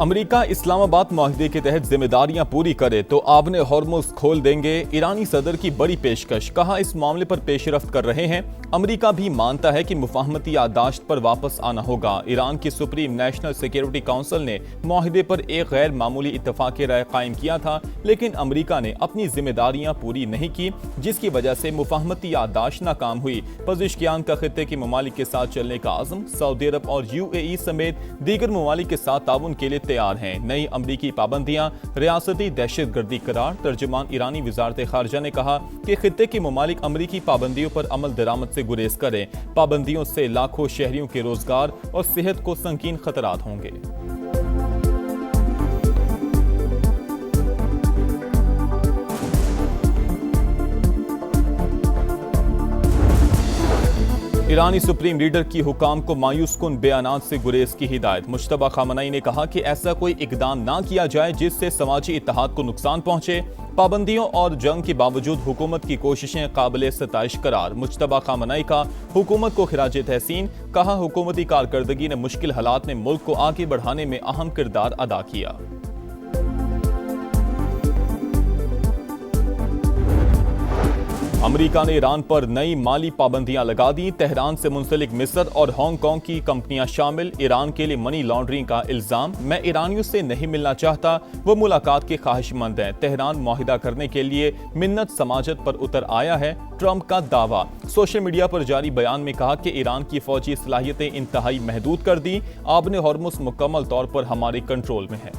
America Islamabad माहिदे के तहत जिम्मेदारियां पूरी करे तो आबने हॉर्मुज़ खोल देंगे। ईरानी सदर की बड़ी पेशकश, कहा इस मामले पर पेशरफ्त कर रहे हैं। अमेरिका भी मानता है कि मुफाहमती याददाश्त पर वापस आना होगा। ईरान की सुप्रीम नेशनल सिक्योरिटी काउंसिल ने माहिदे पर एक गैर मामूली इत्तफाक राय कायम किया था, लेकिन अमेरिका ने अपनी जिम्मेदारियां पूरी नहीं की, जिसकी वजह से मुफाहमती याददाश्त नाकाम हुई। पज़िशकियान का खित्ते के ममालिक के साथ चलने का आज़म, सऊदी अरब और UAE समेत दीगर ममालिक के साथ ताउन के लिए तैयार हैं। नई अमरीकी पाबंदियां रियासती दहशतगर्दी करार। तर्जुमान ईरानी वजारत खारजा ने कहा कि खित्ते के ममालिक अमरीकी पाबंदियों पर अमल दरामद से गुरेज करें। पाबंदियों से लाखों शहरियों के रोजगार और सेहत को संगीन खतरात होंगे। ईरानी सुप्रीम लीडर की हुकाम को मायूस कुन बयानात से गुरेज की हिदायत। मुश्तबा खामनई ने कहा कि ऐसा कोई इकदाम ना किया जाए जिससे समाजी इत्तेहाद को नुकसान पहुंचे। पाबंदियों और जंग के बावजूद हुकूमत की कोशिशें काबिल सताइश करार। मुश्तबा खामनई का हुकूमत को खिराज तहसीन, कहा हुकूमती कारकर्दगी ने मुश्किल हालात में मुल्क को आगे बढ़ाने में अहम किरदार अदा किया। अमेरिका ने ईरान पर नई माली पाबंदियां लगा दी। तेहरान से मुंसलिक मिस्र और हांगकांग की कंपनियां शामिल। ईरान के लिए मनी लॉन्ड्रिंग का इल्जाम। मैं ईरानियों से नहीं मिलना चाहता, वो मुलाकात के ख्वाहिशमंद हैं। तेहरान मुआहिदा करने के लिए मिन्नत समाजत पर उतर आया है, ट्रंप का दावा। सोशल मीडिया पर जारी बयान में कहा कि ईरान की फौजी सलाहियतें इंतहाई महदूद कर दी। आबने हॉर्मुज़ मुकम्मल तौर पर हमारे कंट्रोल में है।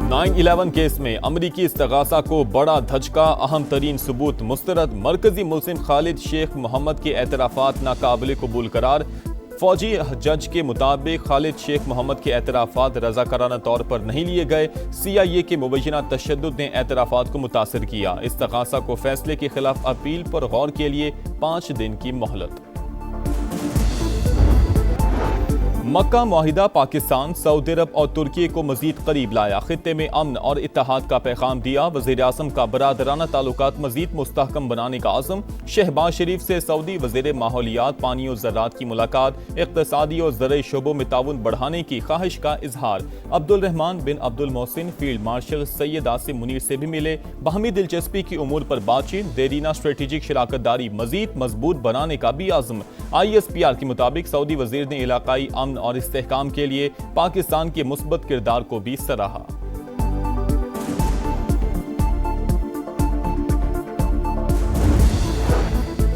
9/11 केस में अमरीकी इस्तगासा को बड़ा धचका। अहम तरीन सबूत मुस्तरद। मरकजी मुल्जिम खालिद शेख मोहम्मद के एतराफ़ात नाकाबिल कबूल करार। फौजी जज के मुताबिक खालिद शेख मोहम्मद के एतराफ़ात रज़ाकाराना तौर पर नहीं लिए गए। CIA के मुबैना तशद्दुद ने एतराफ़ात को मुतासर किया। इस्तगासा को फैसले के खिलाफ अपील पर गौर के लिए 5 दिन की मोहलत। मक्का मुआहिदा पाकिस्तान, सऊदी अरब और तुर्की को मजीद करीब लाया। खित्ते में अमन और इत्तेहाद का पैगाम दिया। वज़ीर आज़म का बरादराना ताल्लुकात मजीद मुस्तहकम बनाने का आज़म। शहबाज शरीफ से सऊदी वज़ीर माहौलियात, पानी और ज़राअत की मुलाकात। इक़्तिसादी और ज़रई शोबों में ताउन बढ़ाने की ख्वाहिश का इजहार। अब्दुल रहमान बिन अब्दुल मोहसिन फील्ड मार्शल सैयद आसिम मुनीर से भी मिले। बाहमी दिलचस्पी की उमूर पर बातचीत। देरीना स्ट्रेटेजिक शराकतदारी मजीद मजबूत बनाने का भी आज़म। ISPR के मुताबिक सऊदी वज़ीर ने इलाकाई अमन और इस्तेहकाम के लिए पाकिस्तान के मुस्बत किरदार को भी सराहा।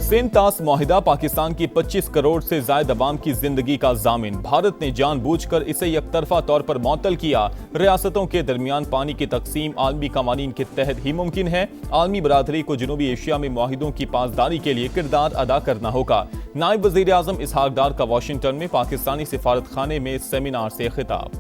सिंध तास मुआहिदा पाकिस्तान की 25 करोड़ से ज्यादा अवाम की जिंदगी का जामिन। भारत ने जानबूझकर इसे यकतरफा तौर पर मुअत्तल किया। रियासतों के दरमियान पानी की तकसीम आलमी कवानीन के तहत ही मुमकिन है। आलमी बरादरी को जनूबी एशिया में मुआहिदों की पासदारी के लिए किरदार अदा करना होगा। नायब वज़ीर आज़म इसहाक डार का वाशिंगटन में पाकिस्तानी सिफारत खाने में सेमिनार से खिताब।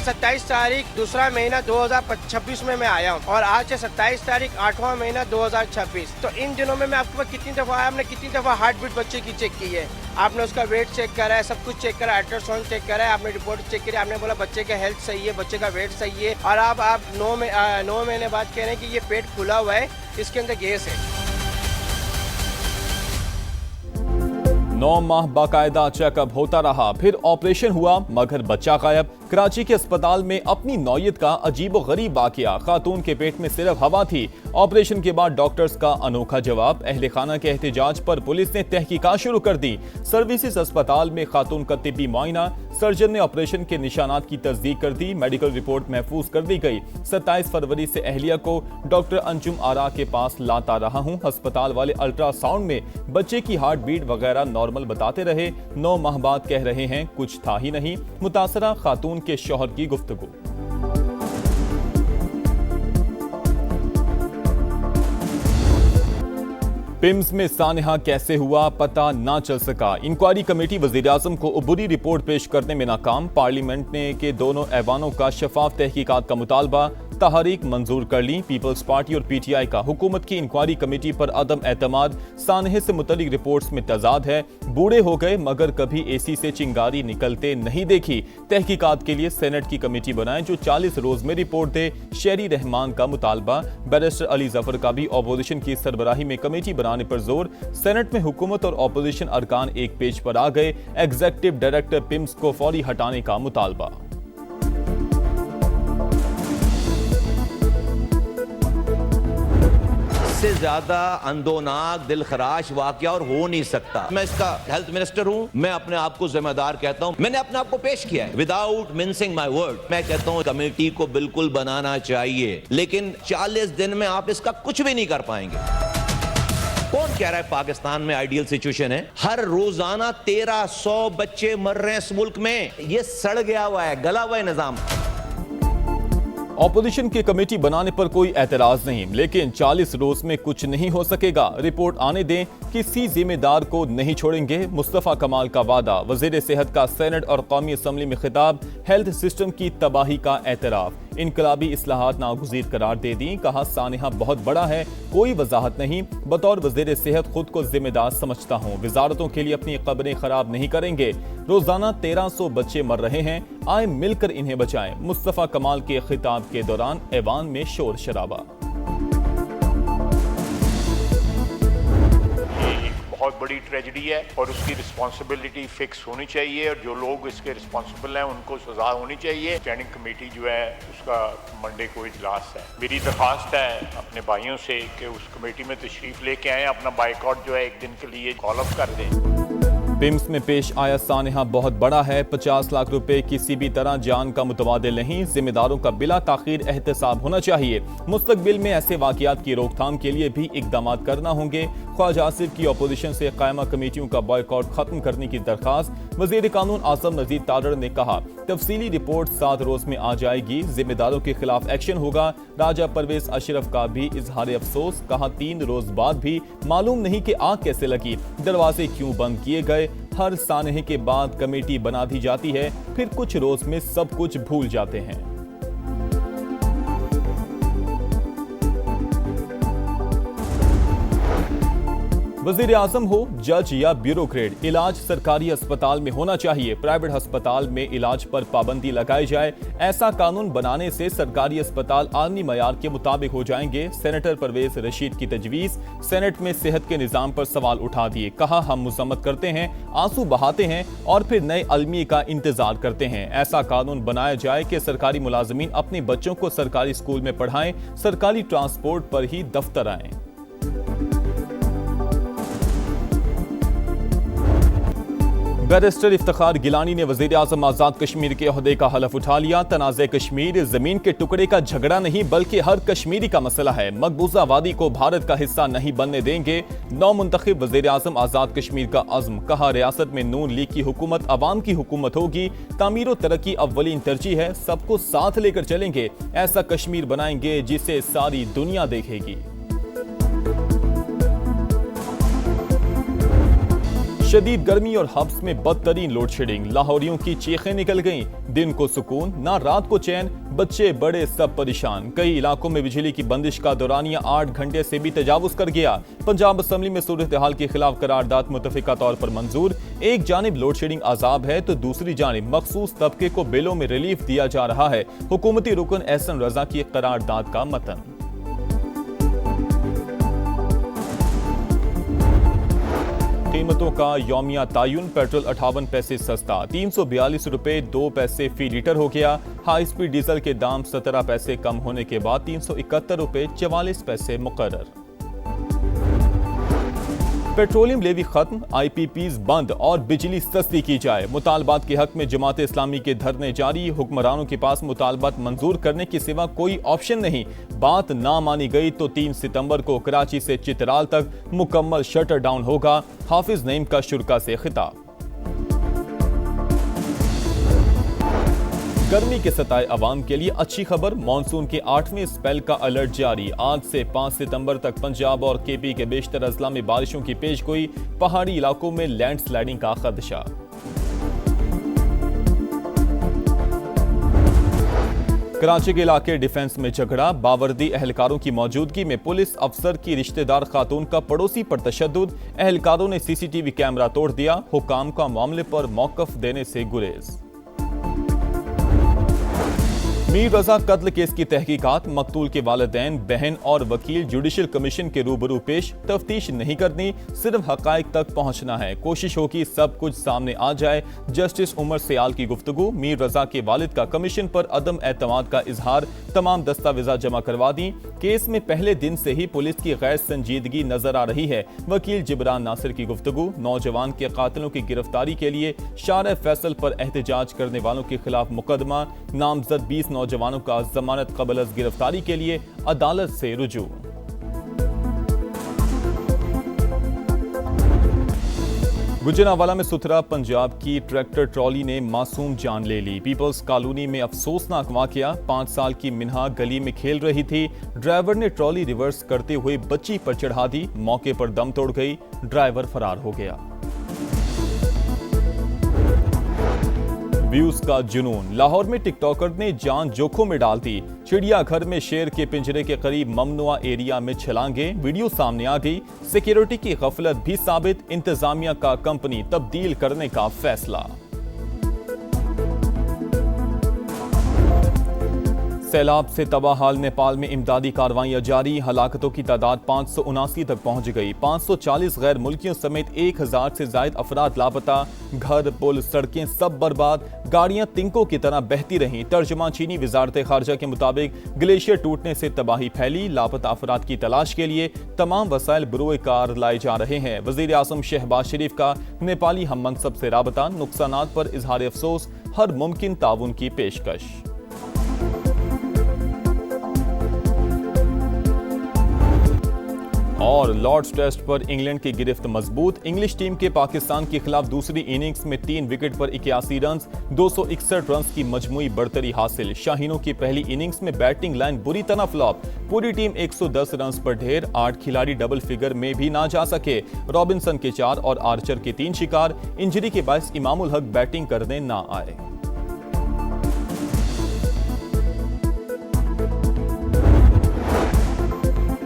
27 तारीख दूसरा महीना 2026 में मैं आया हूँ और आज से 27 तारीख 8वां महीना 2026। तो इन दिनों में मैं आपके पास कितनी दफ़ा आया, हमने कितनी दफ़ा हार्ट बीट बच्चे की चेक की है। आपने उसका वेट चेक करा है, सब कुछ चेक करा, अल्ट्रासाउंड चेक करा है, आपने रिपोर्ट चेक करी, आपने बोला बच्चे का हेल्थ सही है, बच्चे का वेट सही है। और आप 9 महीने बाद कह रहे हैं कि ये पेट खुला हुआ है, इसके अंदर गैस है। 9 माह बाकायदा चेकअप होता रहा, फिर ऑपरेशन हुआ मगर बच्चा गायब। कराची के अस्पताल में अपनी नौयत का अजीब व गरीब वाकया। खातून के पेट में सिर्फ हवा थी। ऑपरेशन के बाद डॉक्टर्स का अनोखा जवाब। अहले खाना के एहतजाज पर पुलिस ने तहकीकात शुरू कर दी। सर्विसेज अस्पताल में खातून का तिब्बी मुआयना। सर्जन ने ऑपरेशन के निशानात की तस्दीक कर दी। मेडिकल रिपोर्ट महफूज कर दी गई। 27 फरवरी से अहलिया को डॉक्टर अंजुम आरा के पास लाता रहा हूँ। अस्पताल वाले अल्ट्रासाउंड में बच्चे की हार्ट बीट वगैरह नॉर्मल बताते रहे। 9 माह बाद कह रहे हैं कुछ था ही नहीं। मुतासरा खातून के शौहर की गुफ्तगू। पिम्स में सानहा कैसे हुआ पता ना चल सका। इंक्वायरी कमेटी वज़ीर आज़म को अबूरी रिपोर्ट पेश करने में नाकाम। पार्लियामेंट ने के दोनों ऐवानों का शफाफ तहकीकात का मुतालबा। तहरीक मंजूर कर ली। पीपल्स पार्टी और पीटीआई का हुकूमत की इंक्वायरी कमेटी पर अदम एतमाद, सानहे से मुतल्लिक रिपोर्ट्स में तजाद है। बूढ़े हो गए मगर कभी एसी से चिंगारी निकलते नहीं देखी। तहकीकात के लिए सेनेट की कमेटी बनाए जो 40 रोज में रिपोर्ट दे। शेरी रहमान का मुतालबा। बैरिस्टर अली जफर का भी अपोजिशन की सरबराही में कमेटी बनाने पर जोर। सेनेट में हुकूमत और अपोजिशन अरकान एक पेज पर आ गए। एग्जीक्यूटिव डायरेक्टर पिम्स को फौरी हटाने का मुतालबा। इससे ज्यादा अंदोनाक दिलखराश वाकया और हो नहीं सकता। मैं इसका हेल्थ मिनिस्टर हूं, मैं अपने आप को जिम्मेदार कहता हूं। मैंने अपने आप को पेश किया है विदाउट मिंसिंग माय वर्ड। मैं कहता हूं कमेटी को बिल्कुल बनाना चाहिए, लेकिन 40 दिन में आप इसका कुछ भी नहीं कर पाएंगे। कौन कह रहा है पाकिस्तान में आइडियल सिचुएशन है? हर रोजाना 1300 बच्चे मर रहे हैं इस मुल्क में। ये सड़ गया हुआ है, गला हुआ है निजाम। ऑपोजिशन की कमेटी बनाने पर कोई एतराज नहीं, लेकिन 40 रोज में कुछ नहीं हो सकेगा। रिपोर्ट आने दें, किसी जिम्मेदार को नहीं छोड़ेंगे। मुस्तफा कमाल का वादा। वजीर सेहत का सेनेट और कौमी असम्बली में खिताब। हेल्थ सिस्टम की तबाही का एतराफ। इनकलाबी इस्लाहात नागुज़ीर करार दे दी। कहा सानिहा बहुत बड़ा है, कोई वजाहत नहीं। बतौर वजीर सेहत खुद को जिम्मेदार समझता हूँ। वजारतों के लिए अपनी कब्रें खराब नहीं करेंगे। रोजाना 1300 बच्चे मर रहे हैं, आए मिलकर इन्हें बचाएं। मुस्तफा कमाल के खिताब के दौरान ऐवान में शोर शराबा। बहुत बड़ी ट्रेजेडी है और उसकी रिस्पॉन्सिबिलिटी फिक्स होनी चाहिए और जो लोग इसके रिस्पॉन्सिबल हैं उनको सजा होनी चाहिए। स्टैंडिंग कमेटी जो है उसका मंडे को इजलास है। मेरी दरख्वास्त है अपने भाइयों से कि उस कमेटी में तशरीफ लेके आए, अपना बाइकआउट जो है एक दिन के लिए कॉल ऑफ कर दें। पिम्स में पेश आया सानिहा बहुत बड़ा है। 50 लाख रुपए किसी भी तरह जान का मुतबादिल नहीं। जिम्मेदारों का बिला ताखीर एहतसाब होना चाहिए। मुस्तकबिल में ऐसे वाकयात की रोकथाम के लिए भी इकदाम करना होंगे। ख्वाजा आसिफ की अपोजिशन से कायमा कमेटियों का बॉयकॉट खत्म करने की दरखास्त। वजीर कानून आसम नजीर तारड़ ने कहा तफसीली रिपोर्ट 7 रोज में आ जाएगी। जिम्मेदारों के खिलाफ एक्शन होगा। राजा परवेज अशरफ का भी इजहार अफसोस। कहा 3 रोज बाद भी मालूम नहीं कि आग कैसे लगी, दरवाजे क्यों बंद किए गए। हर सानहे के बाद कमेटी बना दी जाती है, फिर कुछ रोज में सब कुछ भूल जाते हैं। वजीर आजम हो, जज या ब्यूरोक्रेट, इलाज सरकारी अस्पताल में होना चाहिए। प्राइवेट अस्पताल में इलाज पर पाबंदी लगाई जाए। ऐसा कानून बनाने से सरकारी अस्पताल आलमी मयार के मुताबिक हो जाएंगे। सेनेटर परवेज रशीद की तजवीज। सेनेट में सेहत के निजाम पर सवाल उठा दिए। कहा हम मुजम्मत करते हैं, आंसू बहाते हैं और फिर नए अलमी का इंतजार करते हैं। ऐसा कानून बनाया जाए कि सरकारी मुलाजमीन अपने बच्चों को सरकारी स्कूल में पढ़ाएं, सरकारी ट्रांसपोर्ट पर ही दफ्तर आएं। बैरिस्टर इफ्तिखार गिलानी ने वजीर आज़म आज़ाद कश्मीर के ओहदे का हलफ उठा लिया। तनाज़े कश्मीर जमीन के टुकड़े का झगड़ा नहीं बल्कि हर कश्मीरी का मसला है। मकबूजा वादी को भारत का हिस्सा नहीं बनने देंगे। नौ मुंतखब वजीर आज़म आज़ाद कश्मीर का अज़्म। कहा रियासत में नून लीग की हुकूमत अवाम की हुकूमत होगी। तामीर व तरक्की अव्वलीन तरजीह है, सबको साथ लेकर चलेंगे। ऐसा कश्मीर बनाएंगे जिसे सारी दुनिया देखेगी। शदीद गर्मी और हब्स में बदतरीन लोड शेडिंग। लाहौरियों की चीखें निकल गईं। दिन को सुकून, ना रात को चैन। बच्चे बड़े सब परेशान। कई इलाकों में बिजली की बंदिश का दौरानिया 8 घंटे से भी तजावुज कर गया। पंजाब असम्बली में सूरत हाल के खिलाफ करारदाद मुतफिका तौर पर मंजूर। एक जानिब लोड शेडिंग अजाब है तो दूसरी जानिब मखसूस तबके को बिलों में रिलीफ दिया जा रहा है। हुकूमती रुकन एहसन रजा की करारदाद का मतन। कीमतों का यौमिया तायुन। पेट्रोल 58 पैसे सस्ता, 342 रुपए 2 पैसे फी लीटर हो गया। हाई स्पीड डीजल के दाम 17 पैसे कम होने के बाद 371 रुपए 44 पैसे मुकर्रर। पेट्रोलियम लेवी खत्म, IPPs बंद और बिजली सस्ती की जाए। मुतालबात के हक में जमात इस्लामी के धरने जारी। हुक्मरानों के पास मुतालबात मंजूर करने के सिवा कोई ऑप्शन नहीं। बात ना मानी गई तो 3 सितंबर को कराची से चित्राल तक मुकम्मल शटर डाउन होगा। हाफिज नईम का शुरा से खिताब। गर्मी के सताए अवाम के लिए अच्छी खबर। मानसून के 8वें स्पेल का अलर्ट जारी। आज से 5 सितंबर तक पंजाब और KP के बेशतर अजला में बारिशों की पेशगोई। पहाड़ी इलाकों में लैंडस्लाइडिंग का खदशा। कराची के इलाके डिफेंस में झगड़ा, बावर्दी एहलकारों की मौजूदगी में पुलिस अफसर की रिश्तेदार खातून का पड़ोसी पर तशद्दुद, एहलकारों ने सीसीटीवी कैमरा तोड़ दिया, हुकाम का मामले पर मौकफ देने से गुरेज। मीर रजा कत्ल केस की तहकीकात, मकतूल के वालिदैन, बहन और वकील जुडिशल कमीशन के रूबरू पेश, तफ्तीश नहीं करनी, सिर्फ हकायक तक पहुंचना है, कोशिश हो कि सब कुछ सामने आ जाए। जस्टिस उमर सयाल की गुफ्तगू, मीर रजा के वालिद का कमीशन पर अदम एतमाद का इजहार, तमाम दस्तावेजा जमा करवा दी। केस में पहले दिन से ही पुलिस की गैर संजीदगी नजर आ रही है। वकील जिब्रान नासिर की गुफ्तगू, नौजवान के कातिलों की गिरफ्तारी के लिए शार फैसल पर एहतजाज करने वालों के खिलाफ मुकदमा, नामजद 20 नौजवानों का जमानत कबल अज गिरफ्तारी के लिए अदालत से रुजू। गुजरांवाला में सुथरा पंजाब की ट्रैक्टर ट्रॉली ने मासूम जान ले ली। पीपल्स कॉलोनी में अफसोसनाक वाकया, 5 साल की मिन्हा गली में खेल रही थी, ड्राइवर ने ट्रॉली रिवर्स करते हुए बच्ची पर चढ़ा दी, मौके पर दम तोड़ गई, ड्राइवर फरार हो गया। व्यूज का जुनून, लाहौर में टिकटॉकर ने जान जोखों में डाल दी, चिड़ियाघर में शेर के पिंजरे के करीब ममनुआ एरिया में छलांगे, वीडियो सामने आ गई, सिक्योरिटी की गफलत भी साबित, इंतजामिया का कंपनी तब्दील करने का फैसला। सैलाब से तबाह हाल नेपाल में इमदादी कार्रवाइयां जारी, हलाकतों की तादाद 579 तक पहुंच गई, 540 गैर मुल्कियों समेत 1000 से ज्यादा अफराद लापता, घर पुल सड़कें सब बर्बाद, गाड़ियां तिनकों की तरह बहती रहीं। तर्जुमा चीनी वजारत खारजा के मुताबिक ग्लेशियर टूटने से तबाही फैली, लापता अफराद की तलाश के लिए तमाम वसाइल बरोए कार लाए जा रहे हैं। वजीर आजम शहबाज शरीफ का नेपाली हम मनसब से राबता, नुकसानात पर इजहार अफसोस, हर मुमकिन ताउन की पेशकश। और लॉर्ड्स टेस्ट पर इंग्लैंड की गिरफ्त मजबूत, इंग्लिश टीम के पाकिस्तान के खिलाफ दूसरी इनिंग्स में 3 विकेट पर 81 रन, 261 रन की मजमूई बढ़तरी हासिल। शाहीनों की पहली इनिंग्स में बैटिंग लाइन बुरी तरह फ्लॉप, पूरी टीम 110 रन पर ढेर, 8 खिलाड़ी डबल फिगर में भी ना जा सके, रॉबिन्सन के 4 और आर्चर के 3 शिकार, इंजरी के बायस इमामुल हक बैटिंग करने ना आए।